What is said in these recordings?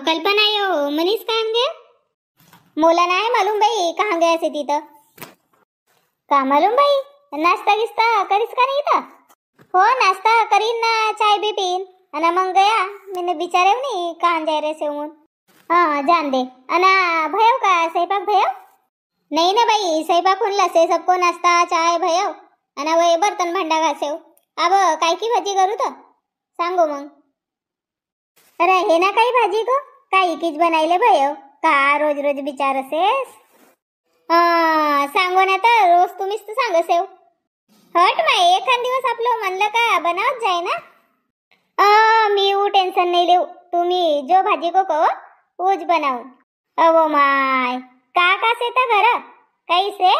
कल्पना यो मनीष कहाँ गया? मोला नाही मालूम बाई कहाँ गया से तिथं. का मालूम बाई. नाश्ता गिस्ता करीस का नाही इथं? हो नाश्ता करीन ना, चाय भी पीन आणि मग गया. मैंने विचारे नहीं कहाँ जा रहे से म्हणून. हाँ जान दे. अना भयो का स्वयंपाक भयो? नहीं ना बाई स्वयंपाक हुनला से सबको नाश्ता चाय भयो आणि वे बर्तन भांडा घासेव. अब काय की भाजी करू तर सांगो मग. अरे हे ना काही भाजी गो काही कीच बनायले भयो का रोज रोज विचार असेस. सांगो ना तर रोज तुम्हीच तर सांगसेव. हट माय एखाद दिवस आपलं म्हणलं का बनावत जाय ना. मी वो टेंशन नहीं लेऊ. तुम्ही जो भाजी को कहो वोच बनाऊ. अवो माय का से था घर काही से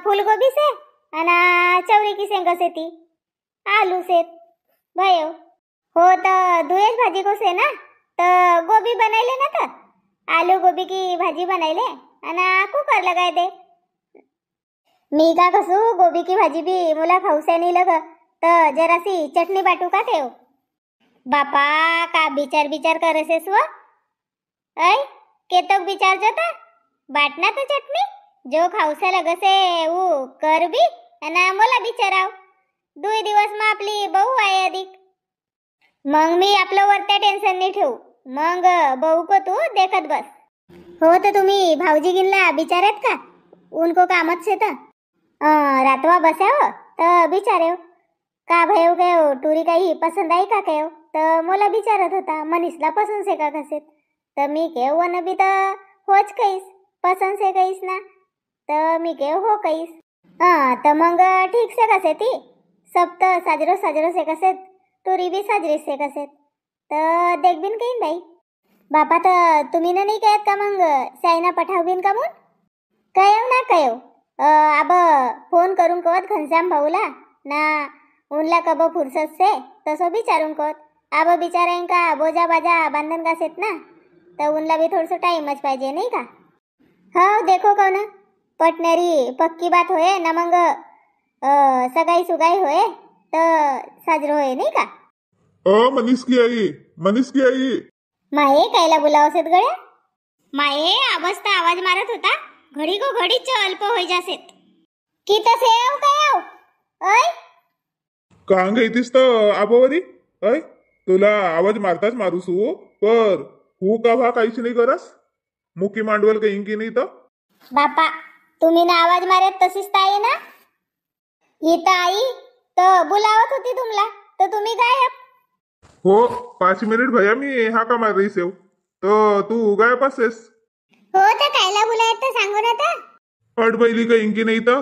फूलगोभी से आणि चवरी की शेंगा से ती आलू से भयो. हो तर दुयेच भाजी को से ना तर गोभी बनाइले ना तर आलू गोभी की भाजी बनाइले आणि कुकर लगाय दे. मी का कसू गोभी की भाजी भी मुला खाऊसे नहीं लग तर जरासी चटणी बाटू का ठेव. बापा का विचार करसेस व ऐ केतक विचार जता बाटना तो चटणी जो खाऊसे लगसे वो कर भी आणि मला विचाराव. 2 दिवस मग आपली बहू आहे अधिक. मग मी आपलं वरत्या टेन्शन नाही ठेवू. मग बहू को तू देखत बस. हो तर तुम्ही भाऊजी गिनला विचारत का उनको कामत से तर रातवा बसाव तर विचारेव का भयो गयो टुरी काही पसंद आई का कहो तर मला विचारत होता मनीषला पसंद से का कसेत तर मी के वन भी तर होच कहीस पसंद से कहीस ना तर मी के हो कहीस. तर मग ठीक से कसे ती सब तर साजरो से कसेत टुरी भी साजरी से कसेत तर देखबिन कहीन बाई. बापा तर तुम्ही ना नाही कहत का मग साईना पठावबिन का म्हणून कहो ना कहो. अब फोन करून कवत घनश्याम भाऊला ना उनला कब फुर्सत से तसं विचारून कवत. अब बिचारे का बोजा बाजा बांधन का सेत ना तर उनला भी थोडस टाइमच पाहिजे नाही का. हो देखो कहो ना पटणारी पक्की बात होय ना मग सगाई सुगाई होय तर साजरो होय नाही का. मनीष की आई माये कायला बोलावसेत गड्या. माये अवस्था आवाज मारत होता घडी को घडी अल्प होई जासेत की तसे येऊ काय ऐ कहाँ गई थीस तर आबोवरी. ऐ तुला आवाज मारताच मारूसू पर हू का भा काहीच नाही करस मुकी मांडवल काही की नाही तर. बापा तुम्ही ना आवाज मारत तशीच ताई ना. इथं आई तर बोलावत होती तुम्हाला तर तुम्ही गायब. हो 5 मिनिट भैया मी हा का मार रही सेव तर तू गायब असेस. हो तर कायला बोलायत तर सांगू ना तर. अट बैली काही की नाही तर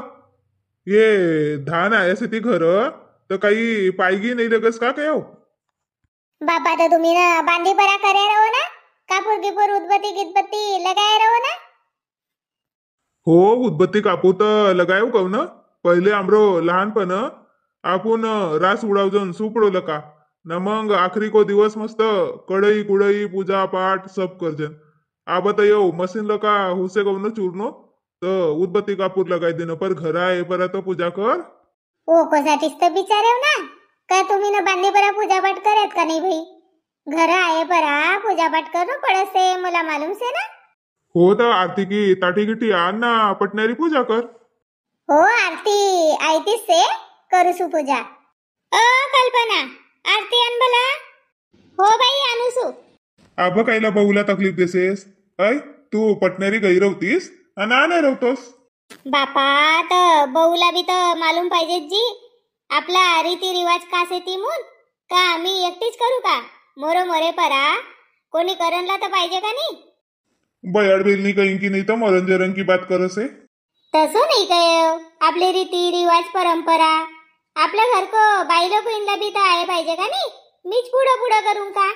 ये धान आयासे ती घर तर काही पायगी नाही लगस का काय. बापा तर तुम्ही ना बांधी परा करे रहो ना कापूर गिपूर उदबत्ती गितबत्ती लगाए रहो ना. हो उदबत्ती कापू तर लगायो कहू ना. पहिले आमरो लहानपण आपण रास उडाव जाऊन सुपडवलं का न मग आखरी को दिवस मस्त कढई कुडई पूजा पाठ सब करजन. आब तर येऊ मशीन लका हुसे कहू चूरनो तर उदबत्ती कापूर लगाय देणं पर घर आहे परत पूजा कर. ओ कोसाठीच तर विचारेव ना का तुम्ही ना बांधी परा पूजा पाठ करत का नाही भाई. घर आहे परा पूजा पाठ करणं पडसे मला मालूम से ना. हो तर आरती की ताटी गिटी आण ना पटणारी पूजा कर. हो आरती आयतीस से करूसू पूजा. कल्पना आरती आण भला. हो बाई आणूसू. आब कायला बहुला तकलीफ देसेस. ऐ तू पटणारी गई रवतीस आणि आणे रवतोस. बापा तर बहुला भी तर मालूम पाहिजे जी आपला रीती रिवाज का से ती म्हणून का मी एकटीच करू का मोरो मोरे परा कोणी करणला तर पाहिजे का नाही. बयाड बेलनी कहीं की नहीं तो मनोरंजन की बात करसे. तसं नाही काय आपले रीती रिवाज परंपरा आपल्या घर को बाई लोक इनला भी तर आहे पाहिजे का नाही. मीच पुढं करून का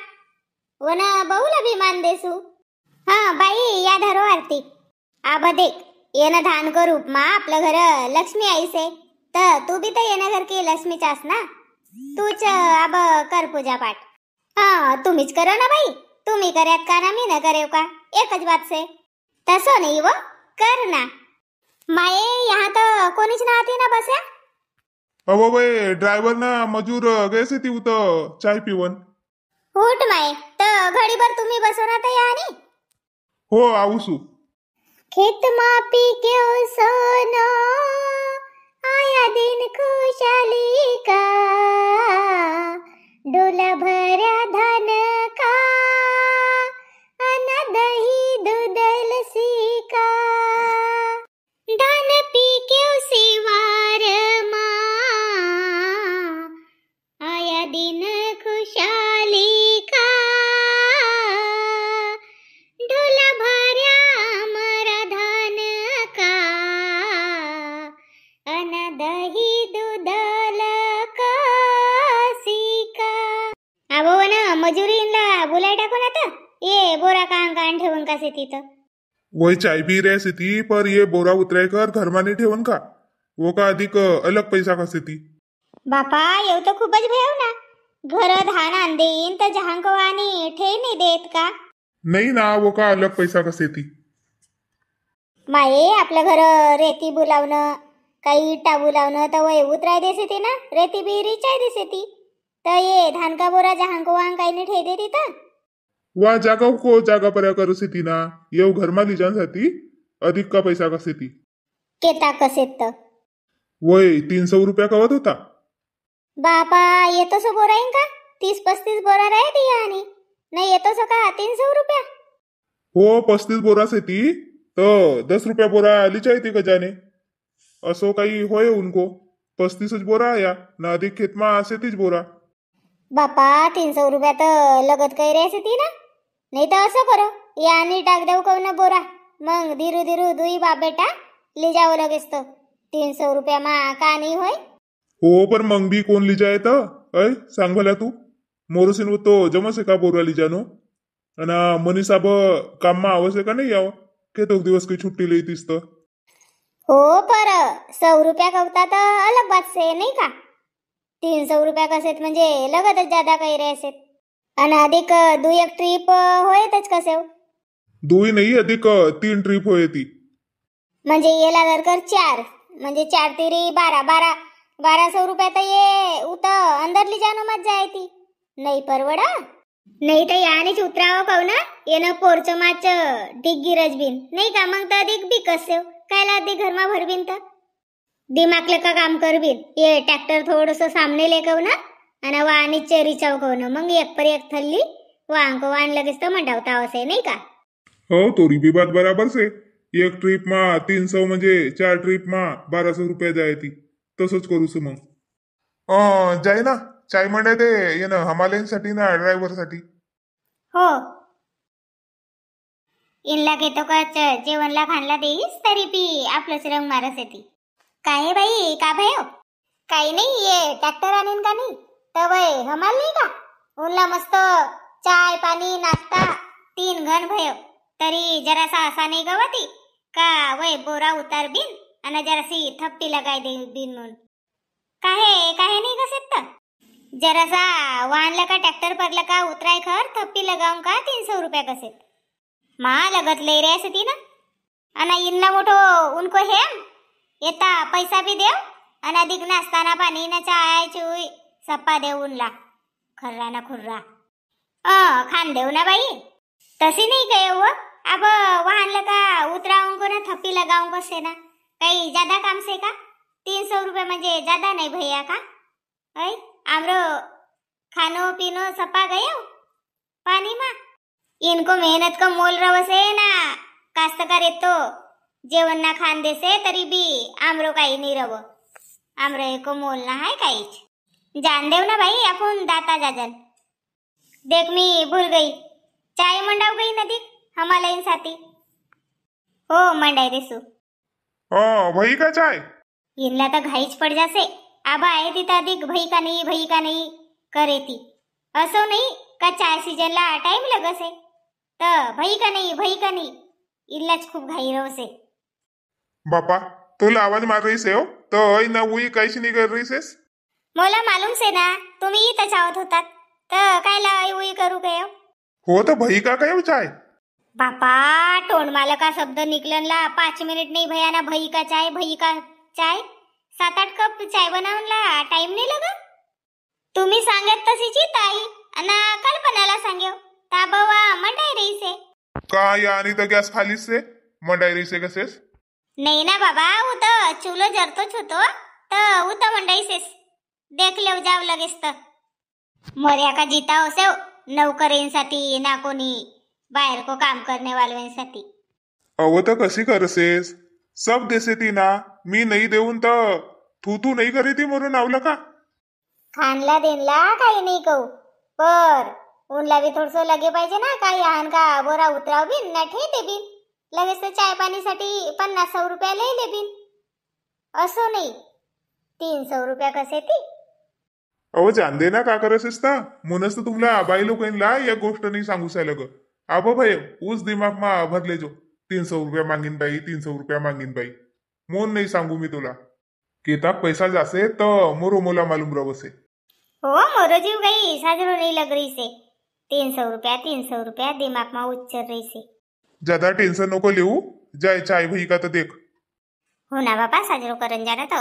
वन बहुला भी मान देसू. हा बाई या धरो आरती. आब देख येणं धान को रूप मा आपलं घर लक्ष्मी आई से तर तू भी तर येणं घर की लक्ष्मीच आस ना. तूच अब कर पूजा पाठ. तुम्हीच करो ना बाई. तुम्ही करत का ना मी न करेव का एकच बात से. तसं नाही वो कर ना. माये यहाँ तो कोणीच ना आती ना बस्या. अहो बाई ड्रायव्हर ना मजूर गैसे ती उत चाय पिवन. उठ माये तर घडीभर तुम्ही बसो ना तर या आणि हो आवसू. खेत मापी क्यों सोना आया दिन खुशहाली का डोला भरा धान का अन दही दूध लस्सी का धान पी क्यों सिवार माँ आया दिन खुशहाली का डोला भरा अमरा धान का अन दही दूधल का अबो ना मजुरीला बोलाय टाकून आता ये बोरा कान ठेवून का तिथं वही चाय पी रहे सी थी पर ये बोरा उतराय कर घर माने ठेवन का वो का अधिक अलग पैसा कसे ती. बापा येऊ तर खूपच भयाव ना घर धान आण देईन तर जहांकवानी ठे नाही देत का नाही ना वो का अलग पैसा कसे ती. माये आपलं घर रेती बुलावणं काही इटा बुलावणं तर वय उतराय देसे ती ना रेती बिरी चाय देसे ती तर ये धान का बोरा जहांकवान काही नाही ठे देती तर वा जागा को जागा पर्या करू सी थी ना येऊ घर मा लिजासाठी अधिक का पैसा कसे ती. केता कसेत तर वय 300 रुपया कवत होता. बापा येतो सो बोरा येईन का 30-35 बोरा राहते आणि नाही येतो सो का 300 रुपया हो 35 बोरा से ती तर 10 रुपया बोरा लिचाय ती का जाने असो काही होय उनको 35 बोरा आया ना अधिक खेत मा असे तीच बोरा. बापा 300 रुपया तर लगत काही राहते ती ना नाही तर असं करो या आणि टाक देऊ का ना बोरा मग धीरू धीरू दुई बाप बेटा ले जावं लगेच तर 300 रुपया मा का नाही होय. हो पर मग भी कोण लिजाय तर अय सांग भला तू मोरसिन तो जमसे का बोरा लिजानो आणि मनीषाब काम मा आवश्यक का नाही यावं केतो दिवस काही छुट्टी लेतीस तर. हो पर 100 रुपया कवता तर अलग बात से नाही का 300 रुपया कसेत म्हणजे लगतच ज्यादा काही रेसेत आणि अधिक दुई एक ट्रिप होयतच कसे दुई नाही अधिक 3 ट्रिप होय ती म्हणजे येला जर कर 4 म्हणजे 4 तिरी 1200 रुपया तर ये उत अंदरली जाणं मत जाय ती नाही परवडा नाही तर यानेच उतरावं कहू ना येणं पोरचं माच डिग्गी रजबीन नाही का मग तर अधिक बी कसेव कायला अधिक घरमा भरबीन तर दिमागले का काम करबीन ये ट्रॅक्टर थोडस सामने लेकव ना आणि वाणीच रिचाव कहू ना मग एक पर एक थल्ली वांको वाण लगेच तर मंडावता असे नाही का. हो तोरी बी बात बराबर से एक ट्रिप मा 300 म्हणजे 4 ट्रिप मा 1200 रुपया जाय ती तसंच करूस मग जाय ना चाय म्हणते ते ये ना हमालेन साठी ना ड्रायव्हर साठी. हो इनला घेतो का जेवणला खाणला देईस तरी पी आपलंच रंग मारस येते काय बाई का भयो काही नाही ये ट्रॅक्टर आणीन का नाही तर वय हमाल नाही का उनला मस्त चाय पाणी नाश्ता 3 घन भयो तरी जरासा असा नाही गवती का वय बोरा उतार बिन आणि जरासी थप्पी लगाय दे बिन म्हणून काहे काहे नाही कसेत तर जरासा वाहनला का ट्रॅक्टर परला का उतराय खर थप्पी लगाऊन का 300 रुपया कसेत मा लगत ले रे ती ना आणि इन्ना मोठो उनको हे येता पैसा भी देव आणि अधिक नाश्ताना पाणी ना चाय चुई सप्पा देव उनला खर्रा ना खुर्रा खान देव ना बाई तशी नाही काय हो अब वाहनला का उतराऊन को ना थप्पी लगाऊन कसे ना काही ज्यादा काम से का 300 रुपये म्हणजे ज्यादा नाही भैया का ऐ आमरो खानो पीनो सप्पा गयो पानी मा इनको मेहनत का मोल रवसे ना कास्तकार येतो जेवण ना खान देसे तरी बी आमरो काही नाही रव आमरो एको मोल ना हाय काहीच जान देव ना भाई आपण दाता जाजन देख मी भूल गई चाय मंडाव गई नदी हमाला इन साथी हो मंडाई देसू भाई का चाय इनला तर घाईच पड जासे आबा आहे तिथं अधिक भई का नाही करे ती असो नाही का चाय सीजनला टाइम लगसे तर भई का नाही इल्लाच खूप घाई रवसे. बापा तुला आवाज मार रही से हो तो आई ना वही कैसी नहीं कर रही सेस मला मालूम से ना तुम्ही इथं आवत होतात तर काय लाई उई करू गयो हो तो भाई का काय चाय बापा तोंड माला का शब्द निकलनला 5 मिनिट नाही भया ना भई का चाय 7-8 कप चाय बनावनला टाइम नाही लगा तुम्ही सांगत तशीची ताई आणि कल्पनाला सांग्यो ता बाबा मंडाई रही से का या आणि तर गॅस खालीच से मंडाई रही से कसेस नहीं ना बाबा वो तो चूलो जरतो छुतो तो वो तो मंडाई से देख ले जाव लगेच तर मर्या का जीता हो से नौकरींसाठी ना कोणी बाहेर को काम करने वाल्यांसाठी अव तर कशी करसेस सब देसे ती ना मी नाही देऊन तर तू नाही करी ती म्हणून आवलं का खानला देनला काही नाही कहू पर उनला भी थोडसं लगे पाहिजे ना काही आहान का बोरा उतराव बिन ना ठे दे बिन लगेच तर चाय पाणीसाठी 50 रुपया लई ले बिन असो नाही 300 रुपया कसे ती अहो जान दे ना का करसेस ता म्हणूनच तर तुमला बाई लोकांना एक गोष्ट नाही सांगू सायला ग आबो भाई उस दिमाग मा भरले जो 300 रुपया मांगीन बाई 300 रुपया मांगीन बाई मोन नाही सांगू मी तुला किताब पैसा जासे तर मोरो मोला मालूम रवसे हो मोरो जीव गई साजरो नहीं लग रही से 300 रुपया दिमाग में उच्चर रही से ज्यादा टेंशन नको लेऊ जाय चाय भई का तर देख हो ना बाबा साजरो करन जाना तो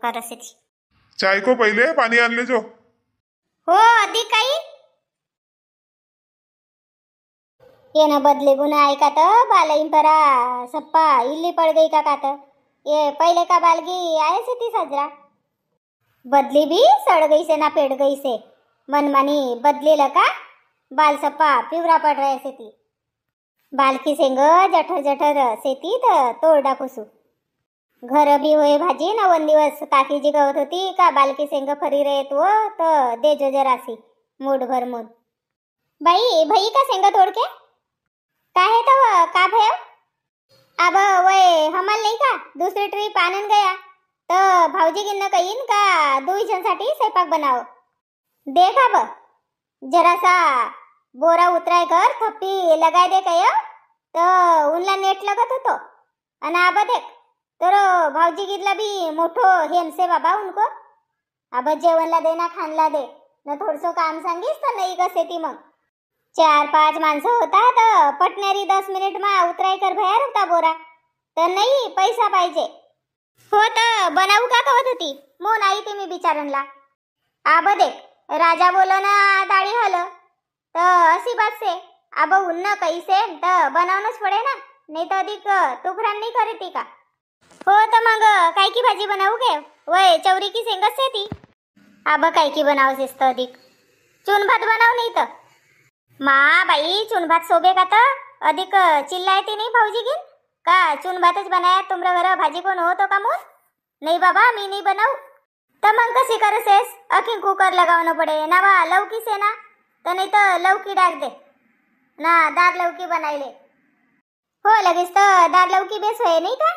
करसे थी चाय को पहिले पाणी आणले जो हो अधिक काही ये ना बदले गुना ऐका तर बालईन परा सप्पा इल्ली पड़ गई का तर ये पहले का बालगी आए से थी सजरा बदली भी सड़ गई से ना पेड़ गई से मनमानी बदली लका बाल सप्पा पिवरा पड़ रहे से थी बाल की सेंग जठर जठर से थी तोड़ डाकुसू घर भी होए भाजी ना 1 दिवस काकी जी गवत होती का बाल की सेंग फरी रहे तो दे जो जरासी मूड भर मूड भाई भाई का सेंग तोड़ के का है तो का भय अब वह हमल नहीं का दूसरी ट्रिप आनंद गया तो भाऊजी गिन्न कहीन का 2 जणसाठी स्वयंपाक बनाओ देख अब जरा सा बोरा उतराय कर थप्पी लगाय दे कय तो उनला नेट लगत होतो आणि अब देख तर भाऊजी गिरला भी मोठो हेम से बाबा उनको अब जेवणला दे ना खानला दे न थोडसं काम सांगीस तर नाही कसे ती मग 4-5 माणसं होता तर पटणारी 10 मिनिट मा उतराय कर भयार होता बोरा तर नाही पैसा पाहिजे हो तर बनाऊ का कहत होती मोन आई ते मी बिचारनला आब देख राजा बोलो ना दाढी हल तर अशी बात से अब उन्न कैसे तर बनावनच पडे ना नाही तर अधिक तुफरान नाही करीती का हो तर मग काय की भाजी बनाऊ गे वय चौरी की सेंगस से ती अब काय की बनावसेस तर अधिक चून भात बनाव नाही तर मा बाई चून भात सोबे का तर अधिक चिल्लाय ती नाही भाऊजी गिन का चून भातच बनाया तुमरा घर भाजी कोण होतो का मोन नाही बाबा मी नाही बनाऊ तर मग कशी करसेस अखिन कुकर लगावणं पडे ना बा लौकी से ना तर नाही तर लौकी डाक दे ना दार लौकी बनायले हो लगेच तर दार लौकी बेस होय नाही का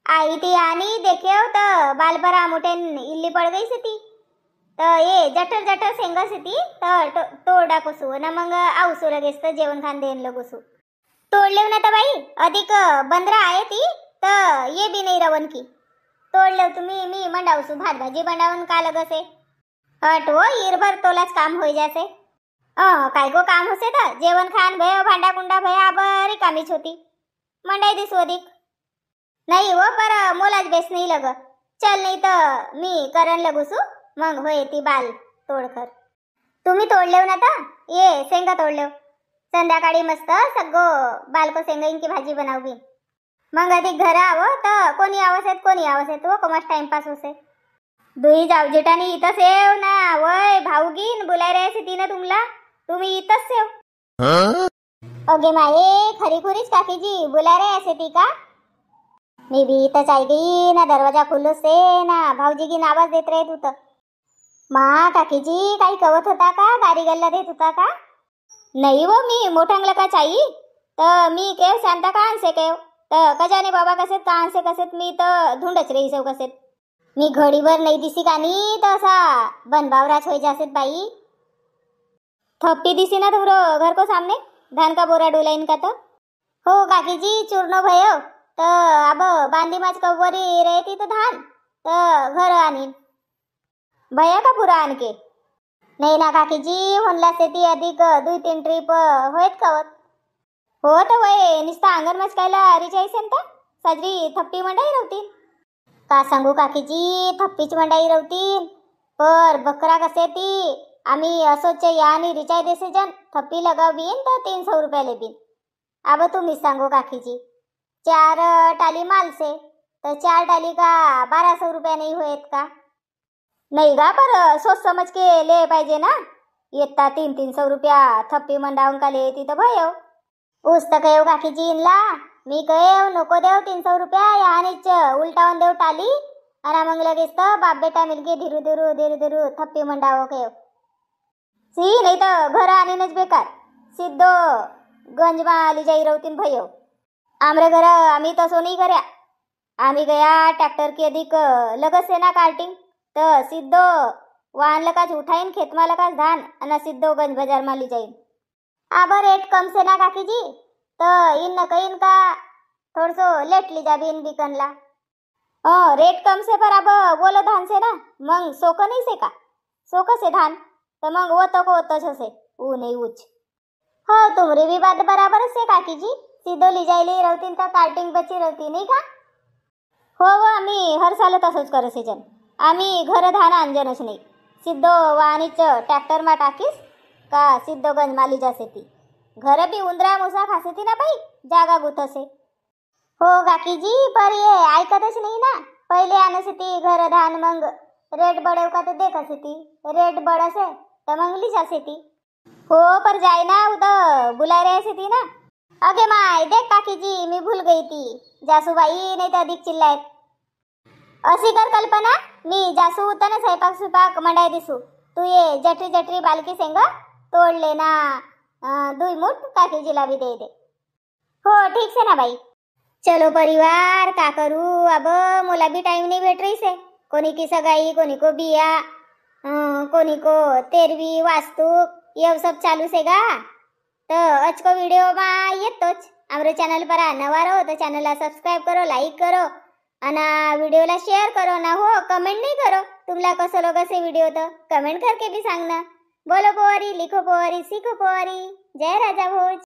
आई ती आणि देखेव तर बालबरा मोठेन इल्ली पड़ गई से ती तर ये जठर जठर सेंगस ती तर तोड़ डाकोसू ना मग आवसू लगेच तर जेवण खान देन लगोसू तोड़लेव ना तर बाई अधिक बंदरा आहे ती तर ये भी नाही रवन की तोड़लेव तुम्ही मी मंडावसू भात भाजी बनावन का लगसे हट वो इरभर तोलाच काम होई जासे काय को काम होसे तर जेवण खान भयो भांडा कुंडा भया बरी कामीच होती मंडाई दिसू अधिक नाही वो पर मोलाच बेस नाही लग चल नाही तर मी करन लगूसू मग होय ती बाल तोडकर तुम्ही तोडलेव ना तर ये शेंगा तोडलेव संध्याकाळी मस्त सगळो बालको शेंगाईंची भाजी बनाववी मग अधिक घर आवो तर कोणी आवसेत वो कमस टाइमपास होसे दुई जावजेटानी इथं सेव ना वय भाऊगीन बोलाय राहायचे तिनं तुमला तुम्ही इथंच सेव अगे माये खरी खुरीच काकीजी बोलाय राहायचे ती का मी भी इथंच आहे गी ना दरवाजा खुल्लो से ना भाऊजी गिन आवाज देत राहत होतं मा काकीजी काही कवत होता का गारी गल्ला देत होता का नाही वो मी मोठंगला का चाहिए तर मी केव शांता का आणसे केव तर कजाने बाबा कसेत का आणसे कसेत मी तर धुंडच रही सव कसेत मी घडीवर नाही दिसी का नी तर असा बनबावराच होई जासेत बाई थप्पी दिसी ना तुमरो घर को सामने धान का बोरा डोलाइन का तो हो काकीजी चूर्णो भयो तर अब बांधी माच कवरी रहती तो धान तर घर आनीन भया का पुरा आणके नाही ना काकीजी म्हणला से ती अधिक 2-3 ट्रिप होत कवत हो तर वय निस्ता अंगण मचकायला रिचायसेन तर साजरी थप्पी मंडाई रवतीन का सांगू काकीजी थप्पीच मंडाई रवतीन पर बकरा कसे ती आम्ही असोच यानी रिचार्ज देसे जन थप्पी लगाव बीन तर 300 रुपये ले बीन. अब तुम्हीच सांगो काकीजी. 4 टाली माल से तर 4 टाली का 1200 रुपये नाही होत का? नाही का, पर सोच समज के ले पाहिजे ना. येता 300 रुपया थप्पी मंडावून का ले तिथं भयो. ऊस तर कहेव काकीजी इनला. मी कहेव नको देव 300 रुपया यानीच उलटावून देव टाली आणि मग लगेच तर बाप बेटा मिलके धीरू धीरू धीरू धीरू थप्पी मंडावो कहेव. सी नाही तर घर आणीनच बेकार. सिद्धो गंजमा आली जाई रवतीन भयो. आमरे घर आम्ही तसो नाही कर्या. आम्ही गया ट्रॅक्टर की अधिक लगत से ना कार्टिंग तर सिद्धो वाहन लकाच उठाईन खेतमा लकाच धान आणि सिद्धो गंज बाजार मा ली जाईन. आबर रेट कम से ना काकीजी तर इन कईन का थोडसो लेट ली जाबी इन बिकनला. रेट कम से पर अब बोलो धान से ना मग सोक नहीं से का. सोक से धान तर मग वो को होतच हसे ऊ नाही उच. हो तुमरी भी बात बराबरच से काकीजी. सिद्धो ली जायली रवतीन तर कार्टिंग बची रवती नाही का. हो व आम्ही हर साल तसंच करसे जन. आम्ही घर धान अंजनच नाही. सिद्धो वाणीच ट्रॅक्टर मा टाकीस का सिद्धो गंज माली जासे ती. घर बी उंदरा मुसा खासे ती ना बाई जागा गुथसे. हो काकीजी पर ये ऐकतच नाही ना. पहिले आणसे ती घर धान मग रेट बढेव का तर देखसे ती. रेट बढसे तर मग ली जासे ती. हो पर जाय ना उधर बुलाय रहे ती ना. अगे माय देख काकीजी मी भूल गई थी. जासूबाई नाही तर अधिक चिल्लायत. अशी कर कल्पना मी जासू उतने स्वयंपाक स्वयंपाक मंडाय दिसू. तू ये जटरी जटरी बालकी सेंग तोड़ लेना. 2 मुठ काकीजीला भी दे दे. हो ठीक से ना बाई. चलो परिवार का करू. अब मोला भी टाइम नहीं भेट रही से. कोणी की सगाई कोणी को बिया कोणी को तेरवी वास्तुक ये सब चालू से गा. तर आज को वीडियो मा येतोच. आमरे चॅनल पर नवा रहो तो चॅनलला सबस्क्राइब करो, लाईक करो आणि व्हिडिओला शेअर करो ना. हो कमेंट नहीं करो. तुमला कसं लोग से वीडियो तो कमेंट करके भी सांगना. बोलो पोवारी, लिखो पोवारी, सीखो पोवारी. जय राजा भोज.